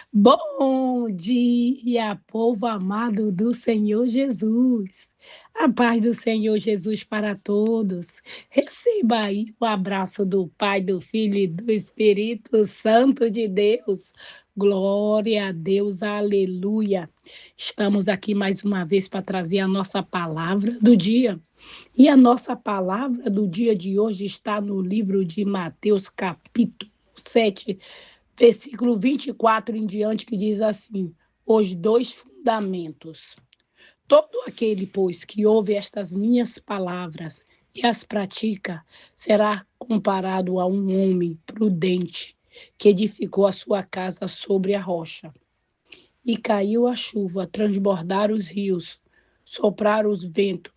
Bom dia, povo amado do Senhor Jesus. A paz do Senhor Jesus para todos. Receba aí o abraço do Pai, do Filho e do Espírito Santo de Deus. Glória a Deus, aleluia. Estamos aqui mais uma vez para trazer a nossa palavra do dia. E a nossa palavra do dia de hoje está no livro de Mateus, capítulo 7, versículo 24 em diante, que diz assim: os dois fundamentos. Todo aquele, pois, que ouve estas minhas palavras e as pratica, será comparado a um homem prudente que edificou a sua casa sobre a rocha. E caiu a chuva, transbordaram os rios, sopraram os ventos,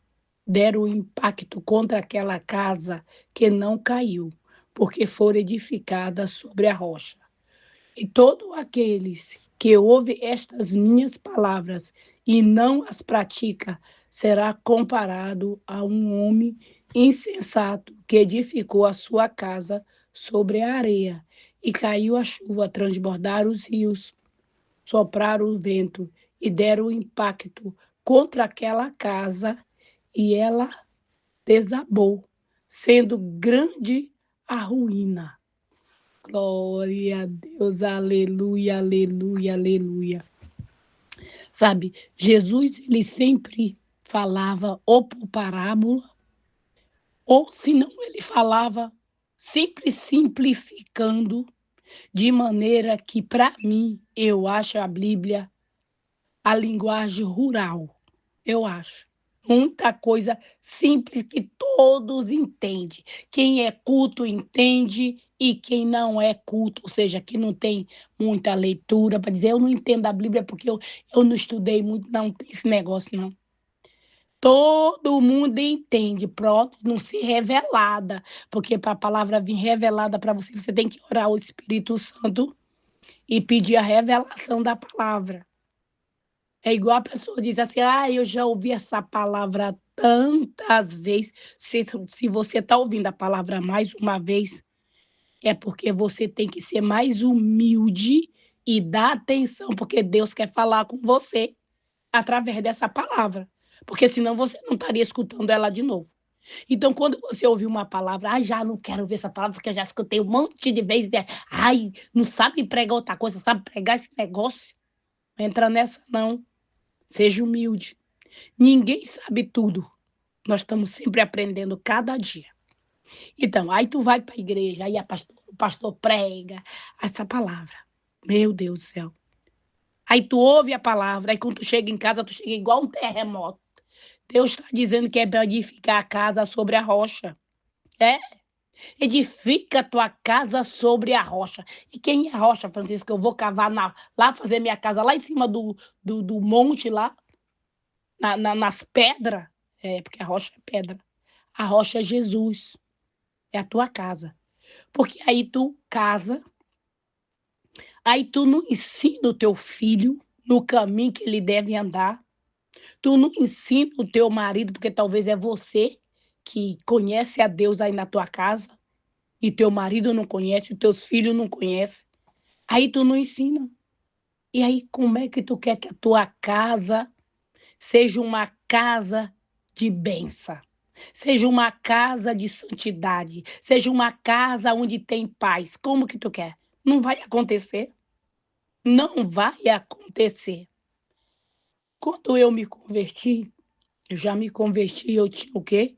deram impacto contra aquela casa que não caiu, porque foi edificada sobre a rocha. E todos aqueles que ouvem estas minhas palavras e não as pratica, será comparado a um homem insensato que edificou a sua casa sobre a areia. E caiu a chuva, transbordaram os rios, sopraram o vento e deram impacto contra aquela casa, e ela desabou, sendo grande a ruína. Glória a Deus, aleluia, aleluia, aleluia. Sabe, Jesus, ele sempre falava ou por parábola, ou se não, ele falava sempre simplificando, de maneira que, para mim, eu acho a Bíblia a linguagem rural. Eu acho. Muita coisa simples que todos entendem. Quem é culto entende e quem não é culto, ou seja, que não tem muita leitura para dizer eu não entendo a Bíblia porque eu não estudei muito, não tem esse negócio, não. Todo mundo entende, pronto, não se revelada, porque para a palavra vir revelada para você, você tem que orar ao Espírito Santo e pedir a revelação da palavra. É igual a pessoa diz assim: ah, eu já ouvi essa palavra tantas vezes. Se você está ouvindo a palavra mais uma vez, é porque você tem que ser mais humilde e dar atenção, porque Deus quer falar com você através dessa palavra. Porque senão você não estaria escutando ela de novo. Então, quando você ouvir uma palavra, ah, já não quero ver essa palavra, porque eu já escutei um monte de vezes, né? Ai, não sabe pregar outra coisa, sabe pregar esse negócio? Não entra nessa, não. Seja humilde. Ninguém sabe tudo. Nós estamos sempre aprendendo cada dia. Então, aí tu vai para a igreja, aí o pastor prega essa palavra. Meu Deus do céu. Aí tu ouve a palavra, aí quando tu chega em casa, tu chega igual um terremoto. Deus está dizendo que é para edificar a casa sobre a rocha. É, edifica a tua casa sobre a rocha. E quem é a rocha, Francisco? Eu vou cavar lá, fazer minha casa lá em cima do monte, lá, nas pedras. É, porque a rocha é pedra. A rocha é Jesus, é a tua casa. Porque aí tu casa, aí tu não ensina o teu filho no caminho que ele deve andar. Tu não ensina o teu marido, porque talvez é você que conhece a Deus aí na tua casa, e teu marido não conhece, os teus filhos não conhecem. Aí tu não ensina. E aí como é que tu quer que a tua casa seja uma casa de bênção? Seja uma casa de santidade, seja uma casa onde tem paz. Como que tu quer? Não vai acontecer. Não vai acontecer. Quando eu me converti, eu já me converti, eu tinha o quê?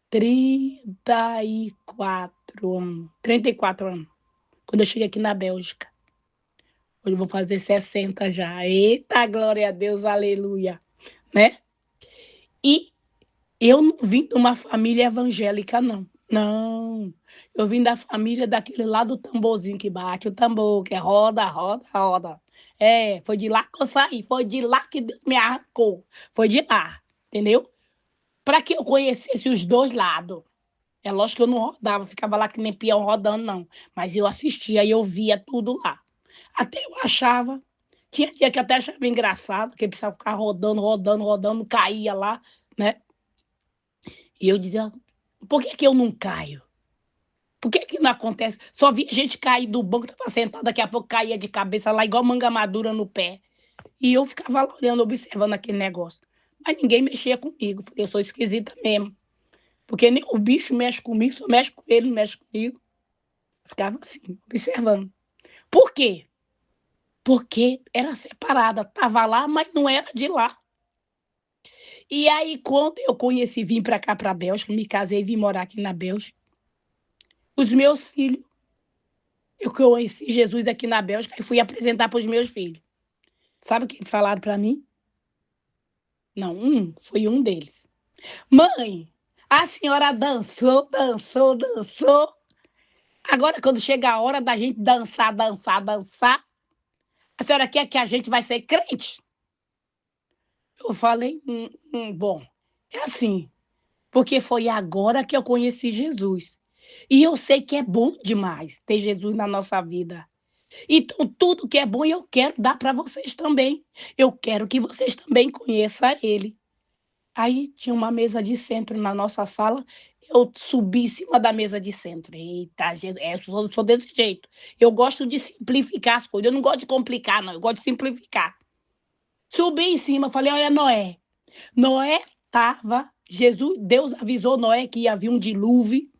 34 anos. 34 anos. Quando eu cheguei aqui na Bélgica. Hoje eu vou fazer 60 já. Eita, glória a Deus, aleluia. Né? E eu não vim de uma família evangélica, não. Não. Eu vim da família daquele lá do tamborzinho que bate o tambor, que é roda, roda, roda. É, foi de lá que eu saí, foi de lá que Deus me arrancou. Foi de lá, entendeu? Para que eu conhecesse os dois lados. É lógico que eu não rodava, ficava lá que nem peão rodando, não. Mas eu assistia e eu via tudo lá. Até eu achava. Tinha dia que até achava engraçado, que precisava ficar rodando, rodando, rodando, caía lá, né? E eu dizia, por que eu não caio? Por que que não acontece? Só vi gente cair do banco, estava sentada, daqui a pouco caía de cabeça lá, igual manga madura no pé. E eu ficava lá olhando, observando aquele negócio. Mas ninguém mexia comigo, porque eu sou esquisita mesmo. Porque nem o bicho mexe comigo, só mexe com ele, não mexe comigo. Eu ficava assim, observando. Por quê? Porque era separada, estava lá, mas não era de lá. E aí, quando eu conheci, vim para cá, para a Bélgica, me casei e vim morar aqui na Bélgica, os meus filhos, eu conheci Jesus aqui na Bélgica e fui apresentar para os meus filhos. Sabe o que eles falaram para mim? Não, foi um deles. Mãe, a senhora dançou, dançou, dançou. Agora, quando chega a hora da gente dançar, dançar, dançar, a senhora quer que a gente vai ser crente? Eu falei, bom, é assim, porque foi agora que eu conheci Jesus. E eu sei que é bom demais ter Jesus na nossa vida. Então, tudo que é bom eu quero dar para vocês também. Eu quero que vocês também conheçam ele. Aí tinha uma mesa de centro na nossa sala, eu subi em cima da mesa de centro. Eita, eu sou desse jeito. Eu gosto de simplificar as coisas, eu não gosto de complicar, não, eu gosto de simplificar. Subi em cima, falei: olha, Noé. Noé estava, Deus avisou Noé que ia vir um dilúvio,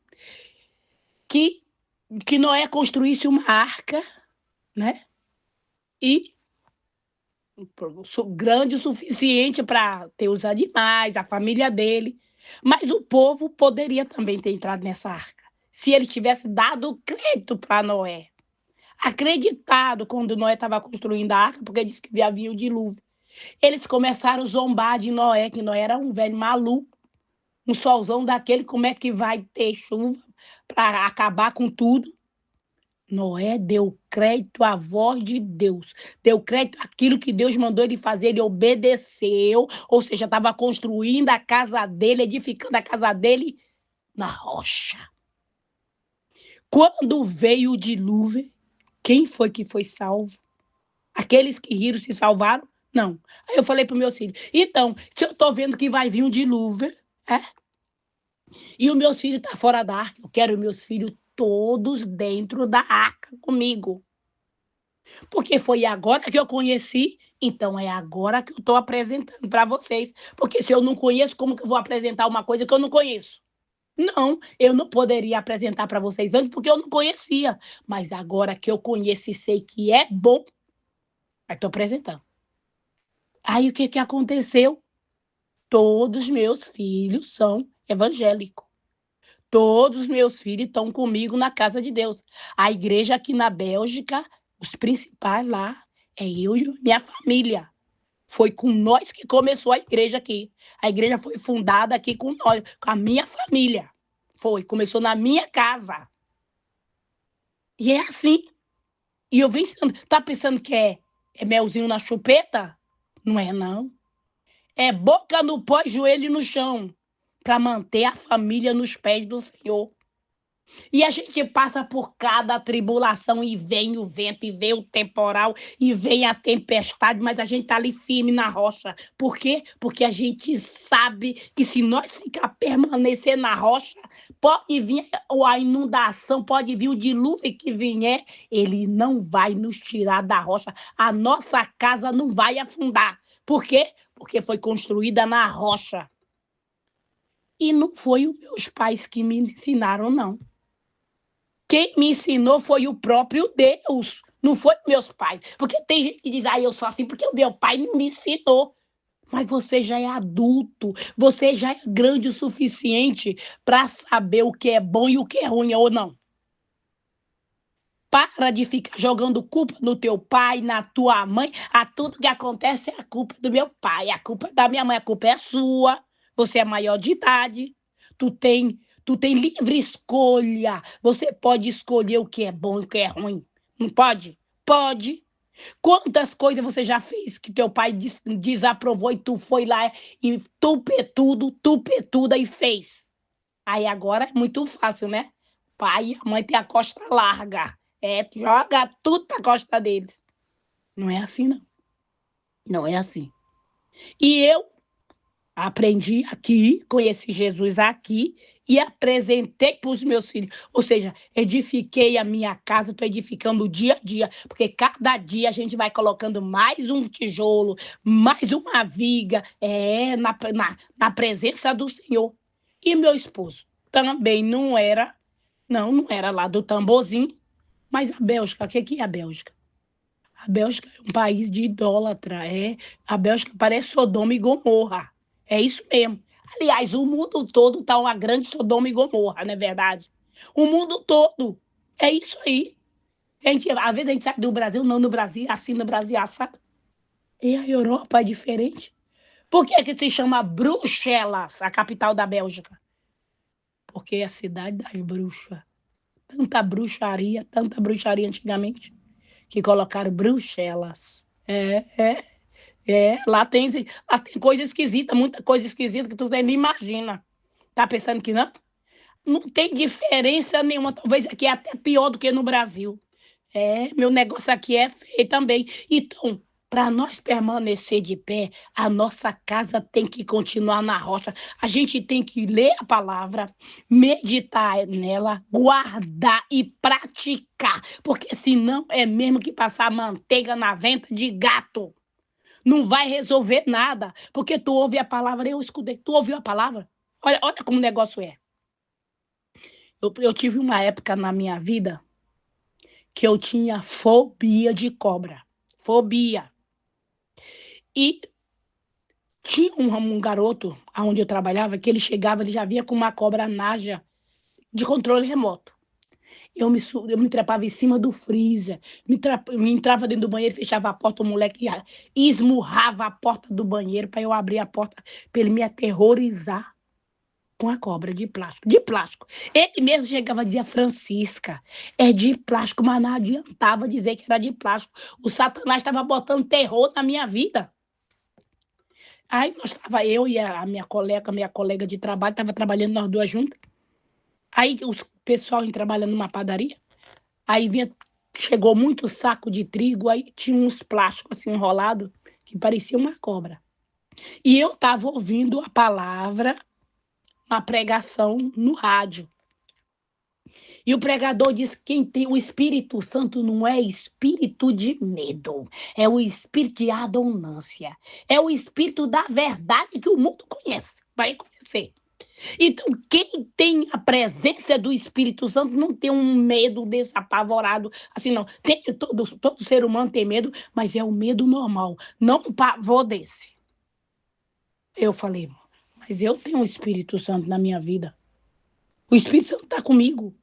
que, que Noé construísse uma arca, né? E grande o suficiente para ter os animais, a família dele. Mas o povo poderia também ter entrado nessa arca, se ele tivesse dado crédito para Noé. Acreditado quando Noé estava construindo a arca, porque disse que havia o dilúvio. Eles começaram a zombar de Noé, que Noé era um velho maluco, um solzão daquele, como é que vai ter chuva para acabar com tudo? Noé deu crédito à voz de Deus, deu crédito àquilo que Deus mandou ele fazer, ele obedeceu, ou seja, estava construindo a casa dele, edificando a casa dele na rocha. Quando veio o dilúvio, quem foi que foi salvo? Aqueles que riram se salvaram? Não. Aí eu falei para os meus filhos, então, se eu estou vendo que vai vir um dilúvio, é? E os meus filhos estão fora da arca, eu quero os meus filhos todos dentro da arca comigo. Porque foi agora que eu conheci, então é agora que eu estou apresentando para vocês. Porque se eu não conheço, como que eu vou apresentar uma coisa que eu não conheço? Não, eu não poderia apresentar para vocês antes porque eu não conhecia. Mas agora que eu conheço e sei que é bom, aí estou apresentando. Aí o que, que aconteceu? Todos meus filhos são evangélicos. Todos os meus filhos estão comigo na casa de Deus. A igreja aqui na Bélgica, os principais lá, é eu e minha família. Foi com nós que começou a igreja aqui. A igreja foi fundada aqui com nós, com a minha família. Foi, começou na minha casa. E é assim. E eu venho ensinando. Tá pensando que é melzinho na chupeta? Não é, não. É boca no pó e joelho no chão, para manter a família nos pés do Senhor. E a gente passa por cada tribulação e vem o vento, e vem o temporal, e vem a tempestade, mas a gente está ali firme na rocha. Por quê? Porque a gente sabe que se nós ficar permanecer na rocha, pode vir a inundação, pode vir o dilúvio que vier, ele não vai nos tirar da rocha. A nossa casa não vai afundar. Por quê? Porque foi construída na rocha. E não foi os meus pais que me ensinaram, não. Quem me ensinou foi o próprio Deus, não foi meus pais. Porque tem gente que diz, eu sou assim porque o meu pai não me ensinou. Mas você já é adulto, você já é grande o suficiente para saber o que é bom e o que é ruim ou não. Para de ficar jogando culpa no teu pai, na tua mãe. A tudo que acontece é a culpa do meu pai, a culpa é da minha mãe, a culpa é sua. Você é maior de idade, tu tem livre escolha. Você pode escolher o que é bom e o que é ruim. Não pode? Pode. Quantas coisas você já fez que teu pai desaprovou e tu foi lá e tupetuda e fez? Aí agora é muito fácil, né? Pai e a mãe tem a costa larga. Joga tudo pra costa deles. Não é assim, não. Não é assim. E eu Aprendi aqui, conheci Jesus aqui e apresentei para os meus filhos. Ou seja, edifiquei a minha casa, estou edificando dia a dia, porque cada dia a gente vai colocando mais um tijolo, mais uma viga, na presença do Senhor. E meu esposo também não era lá do tamborzinho, mas a Bélgica, o que é a Bélgica? A Bélgica é um país de idólatra, a Bélgica parece Sodoma e Gomorra. É isso mesmo. Aliás, o mundo todo está uma grande Sodoma e Gomorra, não é verdade? O mundo todo. É isso aí. Às vezes a gente sai do Brasil, não no Brasil, assim no Brasil, assado. E a Europa é diferente. Por que se chama Bruxelas, a capital da Bélgica? Porque é a cidade das bruxas. Tanta bruxaria antigamente, que colocaram Bruxelas. Lá tem coisa esquisita, muita coisa esquisita que tu nem imagina. Tá pensando que não? Não tem diferença nenhuma. Talvez aqui é até pior do que no Brasil. Meu negócio aqui é feio também. Então, para nós permanecer de pé, a nossa casa tem que continuar na rocha. A gente tem que ler a palavra, meditar nela, guardar e praticar. Porque senão é mesmo que passar manteiga na venta de gato. Não vai resolver nada, porque tu ouve a palavra, eu escutei, tu ouviu a palavra? Olha como o negócio é. Eu tive uma época na minha vida que eu tinha fobia de cobra. Fobia. E tinha um garoto onde eu trabalhava que ele chegava, ele já vinha com uma cobra naja de controle remoto. Eu me trepava em cima do freezer, me entrava dentro do banheiro, fechava a porta, o moleque esmurrava a porta do banheiro para eu abrir a porta, para ele me aterrorizar com a cobra de plástico. De plástico. Ele mesmo chegava e dizia, Francisca, é de plástico, mas não adiantava dizer que era de plástico. O Satanás estava botando terror na minha vida. Aí eu e a minha colega de trabalho, estava trabalhando nós duas juntas. Aí o pessoal trabalhando numa padaria. Aí chegou muito saco de trigo, aí tinha uns plásticos assim enrolados, que parecia uma cobra. E eu estava ouvindo a palavra, uma pregação no rádio. E o pregador diz que quem tem o Espírito Santo não é espírito de medo, é o espírito de adonância, é o espírito da verdade que o mundo conhece, vai conhecer. Então, quem tem a presença do Espírito Santo não tem um medo desse apavorado, assim, não. Todo ser humano tem medo, mas é o medo normal, não um pavor desse. Eu falei, mas eu tenho o Espírito Santo na minha vida. O Espírito Santo está comigo.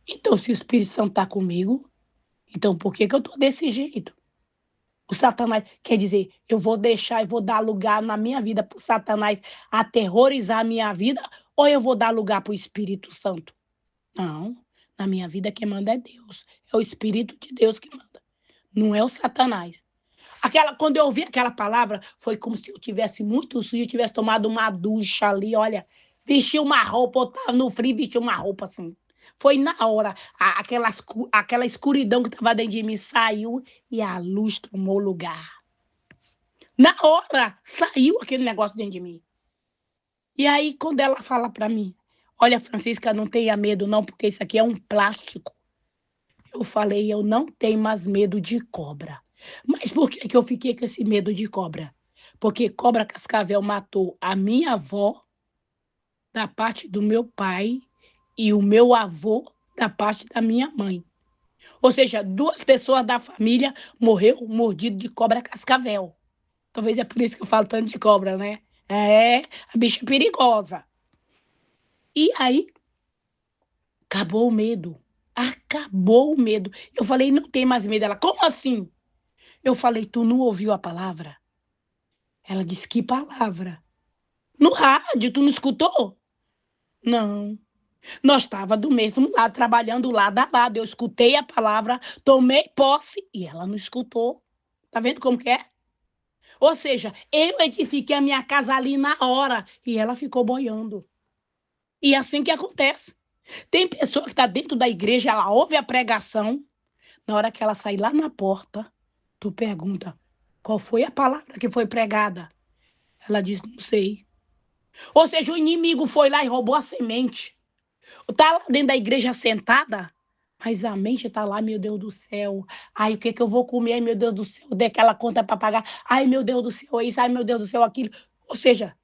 Então, se o Espírito Santo está comigo, então por que eu estou desse jeito? O Satanás, quer dizer, eu vou deixar e vou dar lugar na minha vida para o Satanás aterrorizar a minha vida, ou eu vou dar lugar para o Espírito Santo? Não, na minha vida quem manda é Deus, é o Espírito de Deus que manda, não é o Satanás. Quando eu ouvi aquela palavra, foi como se eu tivesse muito sujo, eu tivesse tomado uma ducha ali, olha, vesti uma roupa, eu estava no frio, vesti uma roupa assim. Foi na hora, aquela escuridão que estava dentro de mim saiu e a luz tomou lugar. Na hora, saiu aquele negócio dentro de mim. E aí, quando ela fala para mim, olha, Francisca, não tenha medo não, porque isso aqui é um plástico. Eu falei, eu não tenho mais medo de cobra. Mas por que eu fiquei com esse medo de cobra? Porque cobra cascavel matou a minha avó, da parte do meu pai, e o meu avô, da parte da minha mãe. Ou seja, 2 pessoas da família morreu mordido de cobra cascavel. Talvez é por isso que eu falo tanto de cobra, né? A bicha é perigosa. E aí, acabou o medo. Acabou o medo. Eu falei, não tem mais medo. Ela, como assim? Eu falei, tu não ouviu a palavra? Ela disse, que palavra? No rádio, tu não escutou? Não. Nós estávamos do mesmo lado, trabalhando lado a lado. Eu escutei a palavra, tomei posse e ela não escutou. Tá vendo como que é? Ou seja, eu edifiquei a minha casa ali na hora e ela ficou boiando. E é assim que acontece. Tem pessoas que estão dentro da igreja, ela ouve a pregação, na hora que ela sai lá na porta, tu pergunta, qual foi a palavra que foi pregada? Ela disse, não sei. Ou seja, o inimigo foi lá e roubou a semente. Tá lá dentro da igreja sentada, mas a mente tá lá, meu Deus do céu. Ai, o que que eu vou comer? Ai, meu Deus do céu, dei aquela conta para pagar. Ai, meu Deus do céu, isso. Ai, meu Deus do céu, aquilo. Ou seja,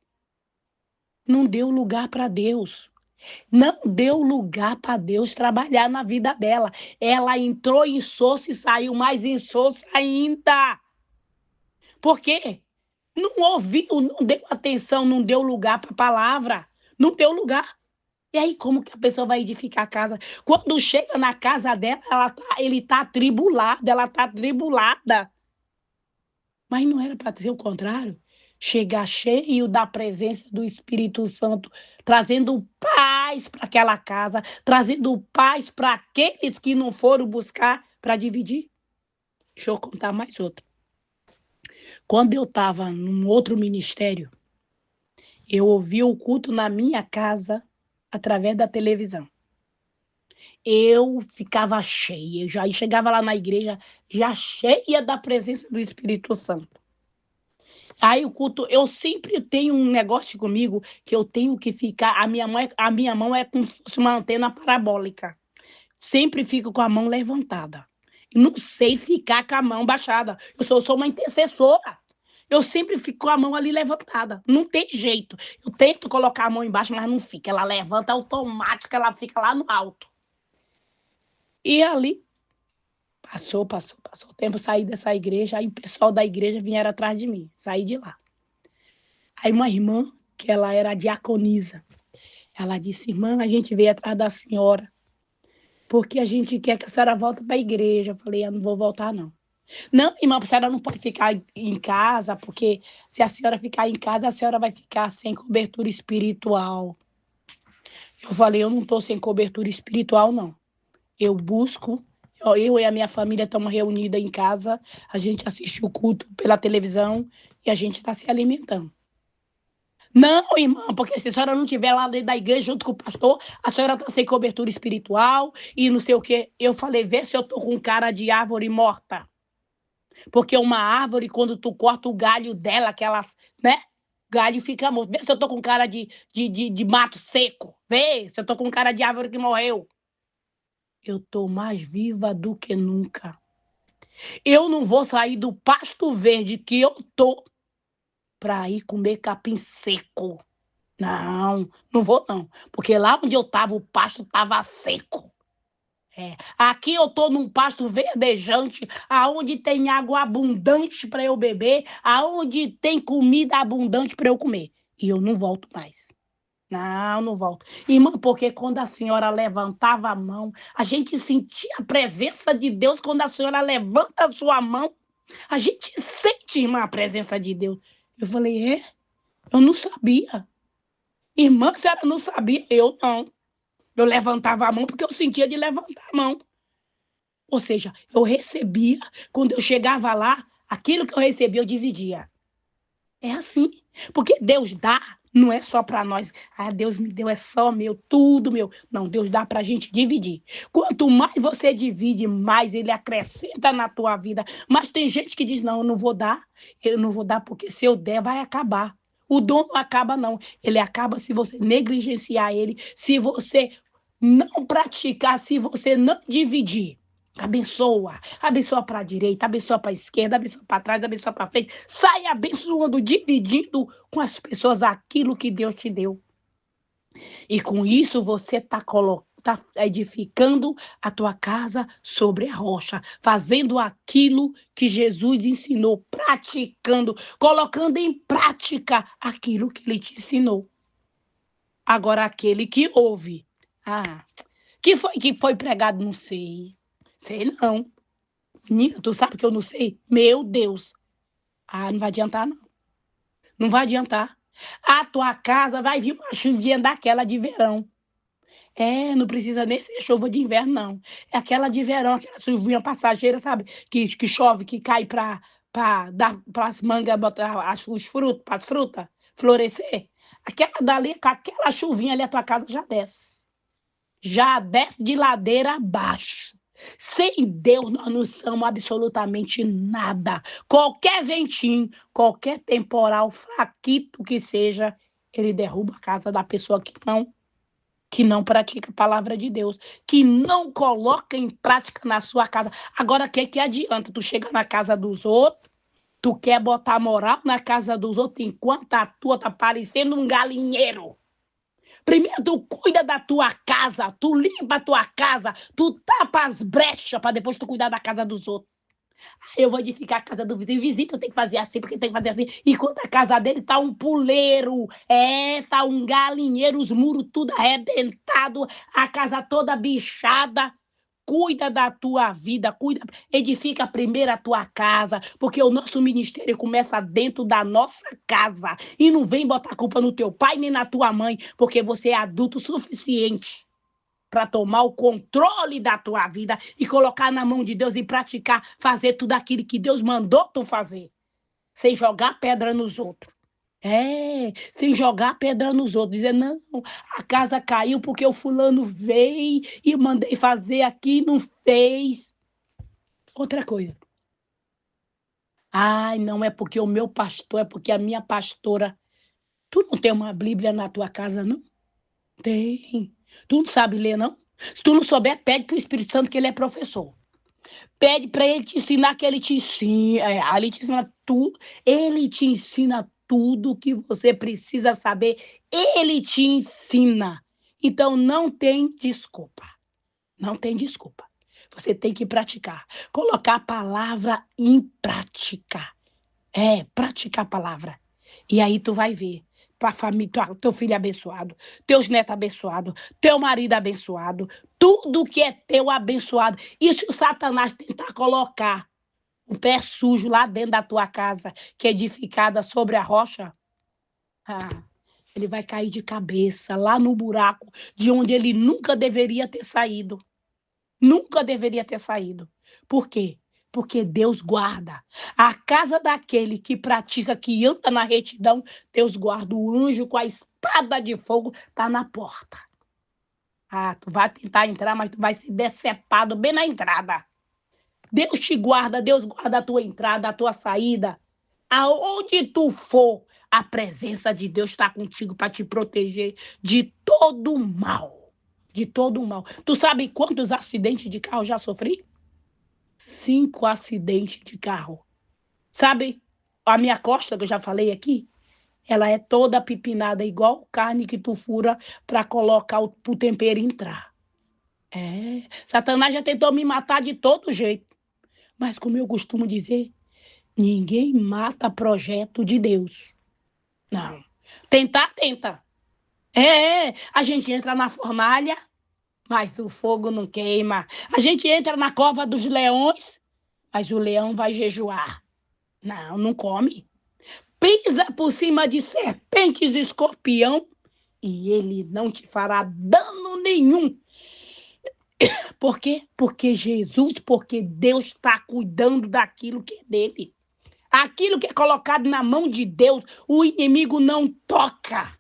não deu lugar para Deus. Não deu lugar para Deus trabalhar na vida dela. Ela entrou em insosso e saiu mais insosso ainda. Por quê? Não ouviu, não deu atenção, não deu lugar para a palavra. Não deu lugar. E aí, como que a pessoa vai edificar a casa? Quando chega na casa dela, ele está atribulado, ela está atribulada. Mas não era para ser o contrário? Chegar cheio da presença do Espírito Santo, trazendo paz para aquela casa, trazendo paz para aqueles que não foram buscar para dividir. Deixa eu contar mais outro. Quando eu estava num outro ministério, eu ouvi o culto na minha casa através da televisão. Eu ficava cheia, já chegava lá na igreja já cheia da presença do Espírito Santo. Aí o culto, eu sempre tenho um negócio comigo que eu tenho que ficar, a minha mão é como se fosse uma antena parabólica. Sempre fico com a mão levantada. Não sei ficar com a mão baixada. Eu sou uma intercessora. Eu sempre fico com a mão ali levantada. Não tem jeito. Eu tento colocar a mão embaixo, mas não fica. Ela levanta automática, ela fica lá no alto. E ali, passou o tempo, saí dessa igreja, aí o pessoal da igreja vieram atrás de mim, saí de lá. Aí uma irmã, que ela era diaconisa, ela disse, irmã, a gente veio atrás da senhora, porque a gente quer que a senhora volte para a igreja. Eu falei, eu não vou voltar, não. Não, irmã, a senhora não pode ficar em casa, porque se a senhora ficar em casa, a senhora vai ficar sem cobertura espiritual. Eu falei, eu não estou sem cobertura espiritual, não. Eu busco, eu e a minha família estamos reunidas em casa, a gente assiste o culto pela televisão e a gente está se alimentando. Não, irmã, porque se a senhora não estiver lá dentro da igreja junto com o pastor, a senhora está sem cobertura espiritual e não sei o quê. Eu falei, vê se eu tô com cara de árvore morta. Porque uma árvore, quando tu corta o galho dela, aquelas, né? O galho fica morto. Vê se eu tô com cara de mato seco. Vê se eu tô com cara de árvore que morreu. Eu tô mais viva do que nunca. Eu não vou sair do pasto verde que eu tô para ir comer capim seco. Não, não vou não, porque lá onde eu estava o pasto estava seco. É. Aqui eu estou num pasto verdejante, aonde tem água abundante para eu beber, aonde tem comida abundante para eu comer. E eu não volto mais. Não, não volto. Irmã, porque quando a senhora levantava a mão, a gente sentia a presença de Deus. Quando a senhora levanta a sua mão, a gente sente, irmã, a presença de Deus. Eu falei, eu não sabia. Irmã, a senhora não sabia? Eu não. Eu levantava a mão porque eu sentia de levantar a mão. Ou seja, eu recebia, quando eu chegava lá, aquilo que eu recebia, eu dividia. É assim. Porque Deus dá, não é só para nós. Ah, Deus me deu, é só meu, tudo meu. Não, Deus dá para a gente dividir. Quanto mais você divide, mais Ele acrescenta na tua vida. Mas tem gente que diz, não, eu não vou dar porque se eu der, vai acabar. O dom não acaba, não. Ele acaba se você negligenciar ele, se você não praticar, se você não dividir. Abençoa, abençoa para a direita, abençoa para a esquerda, abençoa para trás, abençoa para frente. Sai abençoando, dividindo com as pessoas aquilo que Deus te deu. E com isso você está edificando a tua casa sobre a rocha, fazendo aquilo que Jesus ensinou, praticando, colocando em prática aquilo que ele te ensinou. Agora, aquele que ouve, que foi pregado, não sei. Sei não. Menina, tu sabe que eu não sei? Meu Deus. Não vai adiantar, não. Não vai adiantar. A tua casa vai vir uma chuvinha daquela de verão. Não precisa nem ser chuva de inverno, não. É aquela de verão, aquela chuvinha passageira, sabe? Que chove, que cai para dar para as mangas, botar os frutos, para as frutas florescer. Aquela dali, com aquela chuvinha ali, a tua casa já desce. Já desce de ladeira abaixo. Sem Deus, nós não somos absolutamente nada. Qualquer ventinho, qualquer temporal fraquito que seja, ele derruba a casa da pessoa que não pratica a palavra de Deus, que não coloca em prática na sua casa. Agora, o que adianta? Tu chega na casa dos outros, tu quer botar moral na casa dos outros enquanto a tua tá parecendo um galinheiro. Primeiro tu cuida da tua casa, tu limpa a tua casa, tu tapa as brechas para depois tu cuidar da casa dos outros. Eu vou edificar a casa do vizinho. Vizinho, eu tenho que fazer assim, porque tem que fazer assim. Enquanto a casa dele tá um puleiro, tá um galinheiro, os muros tudo arrebentado, a casa toda bichada. Cuida da tua vida, edifica primeiro a tua casa, porque o nosso ministério começa dentro da nossa casa. E não vem botar a culpa no teu pai nem na tua mãe, porque você é adulto suficiente para tomar o controle da tua vida e colocar na mão de Deus e praticar, fazer tudo aquilo que Deus mandou tu fazer, sem jogar pedra nos outros. Sem jogar pedra nos outros, dizer, não, a casa caiu porque o fulano veio e mandei fazer aqui e não fez. Outra coisa. Ai, não é porque o meu pastor, é porque a minha pastora. Tu não tem uma Bíblia na tua casa, não? Tem. Tu não sabe ler, não? Se tu não souber, pede pro Espírito Santo que ele é professor. Pede para ele te ensinar que ele te ensina. Ele te ensina tudo. Ele te ensina tudo que você precisa saber. Ele te ensina. Então não tem desculpa. Não tem desculpa. Você tem que praticar. Colocar a palavra em prática. Praticar a palavra. E aí tu vai ver tua família, teu filho abençoado, teus netos abençoados, teu marido abençoado, tudo que é teu abençoado. E se o Satanás tentar colocar o pé sujo lá dentro da tua casa, que é edificada sobre a rocha, ele vai cair de cabeça lá no buraco de onde ele nunca deveria ter saído. Nunca deveria ter saído. Por quê? Porque Deus guarda. A casa daquele que pratica, que anda na retidão, Deus guarda. O anjo com a espada de fogo está na porta. Tu vai tentar entrar, mas tu vai ser decepado bem na entrada. Deus te guarda, Deus guarda a tua entrada, a tua saída. Aonde tu for, a presença de Deus está contigo para te proteger de todo o mal. De todo o mal. Tu sabe quantos acidentes de carro já sofri? 5 acidentes de carro. Sabe a minha costa, que eu já falei aqui? Ela é toda pipinada, igual carne que tu fura para colocar pro tempero entrar. Satanás já tentou me matar de todo jeito. Mas como eu costumo dizer, ninguém mata projeto de Deus. Não. Tentar, tenta. A gente entra na fornalha, mas o fogo não queima. A gente entra na cova dos leões, mas o leão vai jejuar. Não, não come. Pisa por cima de serpentes e escorpião e ele não te fará dano nenhum. Por quê? Porque Deus está cuidando daquilo que é dele. Aquilo que é colocado na mão de Deus, o inimigo não toca.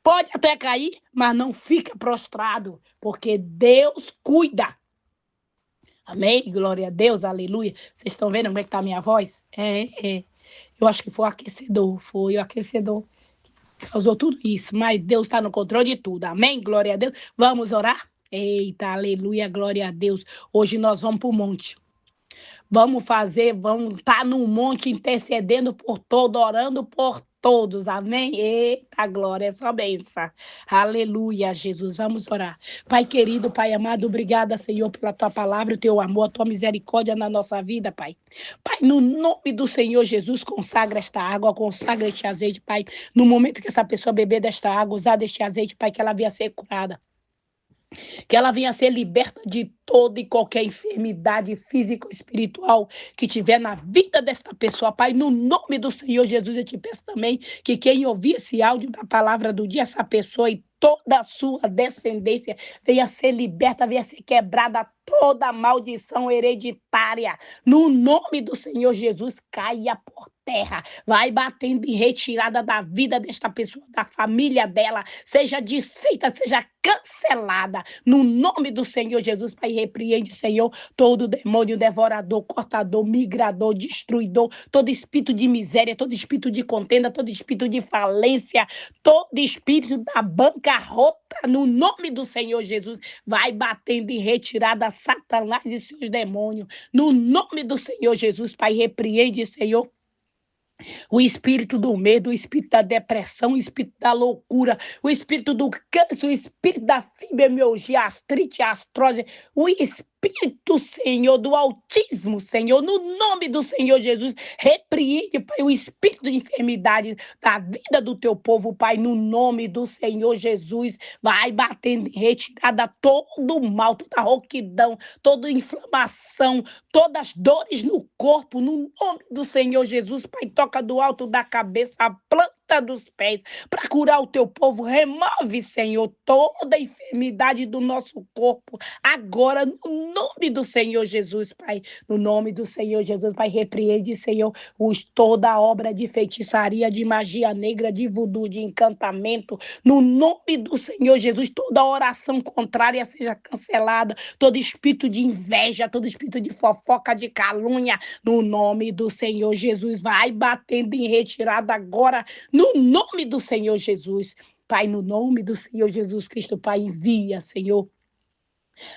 Pode até cair, mas não fica prostrado, porque Deus cuida. Amém? Glória a Deus, aleluia. Vocês estão vendo como é que está a minha voz? Eu acho que foi o aquecedor que causou tudo isso, mas Deus está no controle de tudo. Amém? Glória a Deus. Vamos orar? Eita, aleluia, glória a Deus. Hoje nós vamos para o monte. Vamos estar no monte intercedendo por todo, orando por todos, amém? Eita, glória, é só bênção. Aleluia, Jesus, vamos orar. Pai querido, Pai amado, obrigada, Senhor, pela tua palavra, o teu amor, a tua misericórdia na nossa vida, Pai. Pai, no nome do Senhor Jesus, consagra esta água, consagra este azeite, Pai. No momento que essa pessoa beber desta água, usar deste azeite, Pai, que ela venha ser curada. Que ela venha ser liberta de toda e qualquer enfermidade física ou espiritual que tiver na vida desta pessoa. Pai, no nome do Senhor Jesus, eu te peço também que quem ouvir esse áudio da palavra do dia, essa pessoa e toda a sua descendência venha ser liberta, venha ser quebrada toda maldição hereditária, no nome do Senhor Jesus, caia por terra, vai batendo em retirada da vida desta pessoa, da família dela, seja desfeita, seja cancelada, no nome do Senhor Jesus. Pai, repreende, Senhor, todo demônio devorador, cortador, migrador, destruidor, todo espírito de miséria, todo espírito de contenda, todo espírito de falência, todo espírito da bancarrota, no nome do Senhor Jesus, vai batendo em retirada Satanás e seus demônios, no nome do Senhor Jesus. Pai, repreende, Senhor, o espírito do medo, o espírito da depressão, o espírito da loucura, o espírito do câncer, o espírito da fibromialgia, artrite, astrose, o espírito, Senhor, do autismo, Senhor, no nome do Senhor Jesus, repreende, Pai, o espírito de enfermidade da vida do teu povo, Pai, no nome do Senhor Jesus, vai batendo em retirada todo o mal, toda rouquidão, toda inflamação, todas as dores no corpo, no nome do Senhor Jesus. Pai, toca do alto da cabeça a planta dos pés, para curar o teu povo. Remove, Senhor, toda a enfermidade do nosso corpo, agora, no nome do Senhor Jesus, Pai. No nome do Senhor Jesus, Pai, repreende, Senhor, toda obra de feitiçaria, de magia negra, de voodoo, de encantamento, no nome do Senhor Jesus, toda oração contrária seja cancelada, todo espírito de inveja, todo espírito de fofoca, de calúnia, no nome do Senhor Jesus, vai batendo em retirada agora, no nome do Senhor Jesus. Pai, no nome do Senhor Jesus Cristo, Pai, envia, Senhor,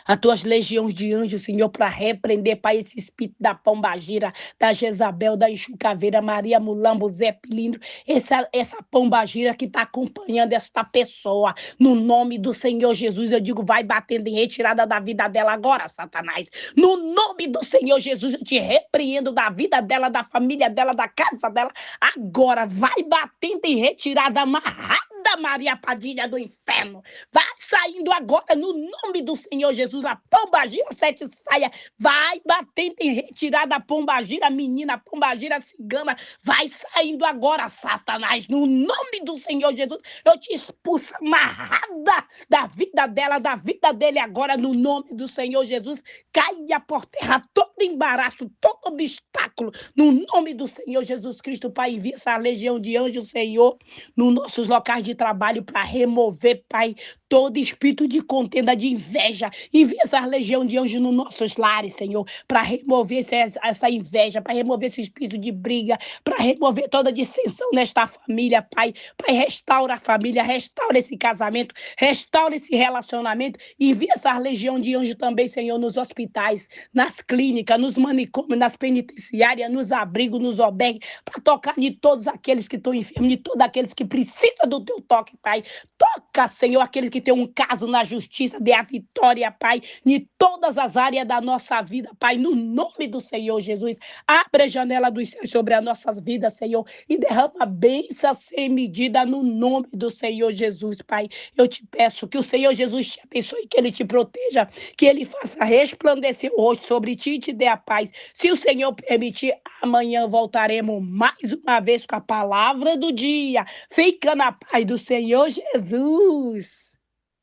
as tuas legiões de anjos, Senhor, para repreender, Pai, esse espírito da pombagira, da Jezabel, da Enxucaveira, Maria Mulambo, Zé Pilindro, essa pombagira que está acompanhando esta pessoa, no nome do Senhor Jesus, eu digo, vai batendo em retirada da vida dela agora, Satanás, no nome do Senhor Jesus, eu te repreendo da vida dela, da família dela, da casa dela, agora, vai batendo em retirada, amarrada, Maria Padilha do inferno, vai saindo agora, no nome do Senhor Jesus, a pombagira sete saia, vai batendo em retirada a pombagira menina, a pombagira cigana, vai saindo agora, Satanás, no nome do Senhor Jesus, eu te expulso amarrada da vida dela, da vida dele agora, no nome do Senhor Jesus, caia por terra todo embaraço, todo obstáculo, no nome do Senhor Jesus Cristo, Pai, envia essa legião de anjos, Senhor, nos nossos locais de trabalho para remover, Pai, todo espírito de contenda, de inveja, envia essa legião de anjos nos nossos lares, Senhor, para remover essa inveja, para remover esse espírito de briga, para remover toda dissensão nesta família, Pai. Pai, restaura a família, restaura esse casamento, restaura esse relacionamento, envia essa legião de anjos também, Senhor, nos hospitais, nas clínicas, nos manicômios, nas penitenciárias, nos abrigos, nos albergues, para tocar de todos aqueles que estão enfermos, de todos aqueles que precisam do teu toque, Pai. Toca, Senhor, aqueles que têm um caso na justiça, dê a vitória, Pai, em todas as áreas da nossa vida, Pai, no nome do Senhor Jesus. Abre a janela dos céus sobre as nossas vidas, Senhor, e derrama bênção sem medida no nome do Senhor Jesus, Pai. Eu te peço que o Senhor Jesus te abençoe, que Ele te proteja, que Ele faça resplandecer o rosto sobre ti e te dê a paz. Se o Senhor permitir, amanhã voltaremos mais uma vez com a palavra do dia. Fica na paz do Senhor Jesus.